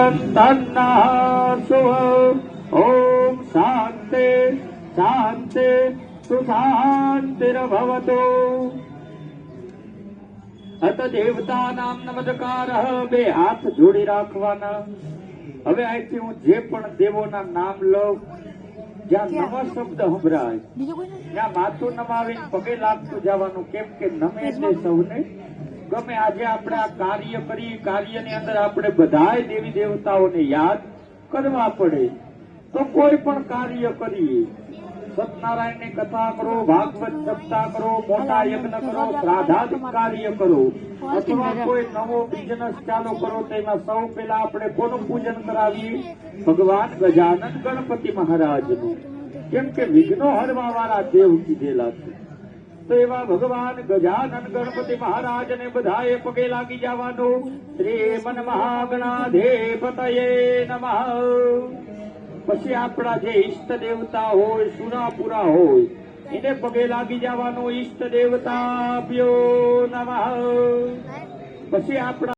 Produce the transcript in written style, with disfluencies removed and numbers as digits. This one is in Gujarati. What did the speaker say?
તન્નઃ શુભ ઓમ શાંતિ શાંતિ સુશાંતિર્ભવતુ અત દેવતાનામ નમસ્કારઃ બે હાથ જોડી રાખવાના હવે અહીંથી હું જે પણ દેવોના નામ લઉં જ્યાં નવ શબ્દ સંભળાય ત્યાં માથું નમાવીને પગે લાગતું જવાનું કેમ કે નમે એટલે સૌને ગમે આજે આપણે આ કાર્ય કરી કાર્યની અંદર આપણે બધાય દેવી દેવતાઓને યાદ કરવા પડે તો કોઈ પણ કાર્ય કરીએ સત્યનારાયણની કથા કરો ભાગવત સપ્તાહ કરો મોટા યજ્ઞ કરો શ્રાદ્ધાદિક કાર્ય કરો અથવા કોઈ નવો બિઝનેસ ચાલુ કરો તેમાં સૌ પહેલા આપણે કોનું પૂજન કરાવીએ ભગવાન ગજાનન ગણપતિ મહારાજનું કેમ કે વિઘ્નો હરવા વાળા દેવ કીધેલા છે તો એવા ભગવાન ગજાનન ગણપતિ મહારાજને બધાએ પગે લાગી જવાનું શ્રીમન મહાગણાધીપતયે નમઃ પછી આપણા જે ઈષ્ટ દેવતા હોય સુરાપુરા હોય એને પગે લાગી જવાનું ઈષ્ટ દેવતાભ્યો નમઃ પછી આપણા